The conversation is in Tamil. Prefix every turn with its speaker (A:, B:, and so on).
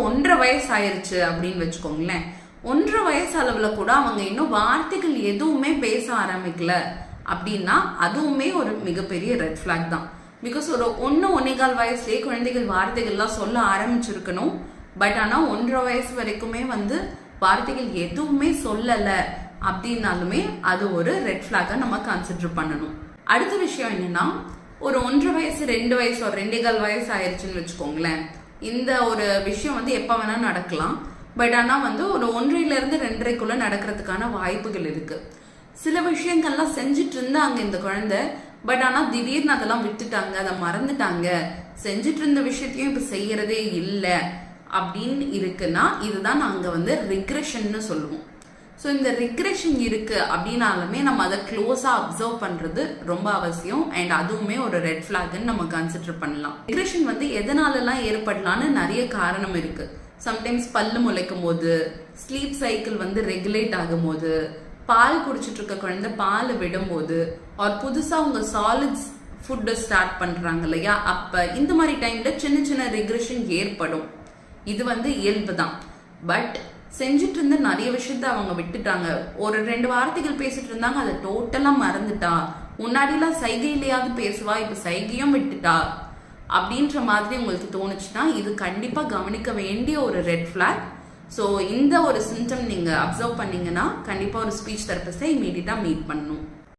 A: 1.5 வயசு ஆயிருச்சு அப்படின்னு வச்சுக்கோங்களேன். 1.5 வயசு அளவுல கூட அவங்க இன்னும் வார்த்தைகள் எதுவுமே பேச ஆரம்பிக்கல அப்படின்னா அதுவுமே ஒரு மிகப்பெரிய ரெட் ஃபிளாக் தான். பிகாஸ் ஒரு 1.25 வயசுலயே குழந்தைகள் வார்த்தைகள்லாம் சொல்ல ஆரம்பிச்சிருக்கணும். பட் ஆனா 1.5 வயசு வரைக்குமே வார்த்தைகள் எதுவுமே சொல்லல அப்படின்னாலுமே அது ஒரு ரெட் ஃபிளாக நம்ம கன்சிடர் பண்ணணும். அடுத்த விஷயம் என்னன்னா, ஒரு 1.5 வயசு 2 வயசு ஒரு 2.25 வயசு ஆயிடுச்சுன்னு வச்சுக்கோங்களேன். இந்த ஒரு விஷயம் எப்ப வேணா நடக்கலாம். பட் ஆனா ஒரு 1.5 இருந்து 2.5க்குள்ள நடக்கிறதுக்கான வாய்ப்புகள் இருக்கு. சில விஷயங்கள்லாம் செஞ்சுட்டு இருந்தாங்க இந்த குழந்தை. பட் ஆனா திடீர்னு அதெல்லாம் விட்டுட்டாங்க, அதை மறந்துட்டாங்க, செஞ்சுட்டு இருந்த விஷயத்தையும் இப்ப செய்யறதே இல்லை அப்படின்னு இருக்குன்னா இதுதான் நாங்க ரிக்ரெஷன் சொல்லுவோம். ஸோ இந்த ரிக்ரெஷன் இருக்கு அப்படின்னாலுமே நம்ம அதை க்ளோஸா அப்சர்வ் பண்றது ரொம்ப அவசியம். அண்ட் அதுவுமே ஒரு ரெட் ஃபிளாக்னு நம்ம கன்சிடர் பண்ணலாம். ரிக்ரெஷன் எதனாலலாம் ஏற்படலான்னு நிறைய காரணம் இருக்கு. சம்டைம்ஸ் பல்லு முளைக்கும் போது, ஸ்லீப் சைக்கிள் ரெகுலேட் ஆகும் போது, பால் குடிச்சிட்டு இருக்க குழந்தை பால் விடும்போது, ஒரு புதுசா உங்க சாலிட்ஸ் ஃபுட் ஸ்டார்ட் பண்றாங்க இல்லையா, அப்ப இந்த மாதிரி டைம்ல சின்ன சின்ன ரிக்ரெஷன் ஏற்படும். இது இயல்பு தான். பட் செஞ்சுட்டு இருந்த நிறைய விஷயத்த அவங்க விட்டுட்டாங்க. ஒரு 2 வார்த்தைகள் பேசிட்டு இருந்தாங்க, அதை டோட்டலா மறந்துட்டா. முன்னாடிலாம் சைகையிலையாவது பேசுவா, இப்ப சைகையும் விட்டுட்டா அப்படின்ற மாதிரி உங்களுக்கு தோணுச்சுன்னா இது கண்டிப்பா கவனிக்க வேண்டிய ஒரு ரெட் ஃபிளாக். ஸோ இந்த ஒரு சிம்டம் நீங்க அப்சர்வ் பண்ணீங்கன்னா கண்டிப்பா ஒரு ஸ்பீச் தெரபிஸ்டை இமீடியட்டா மீட் பண்ணணும்.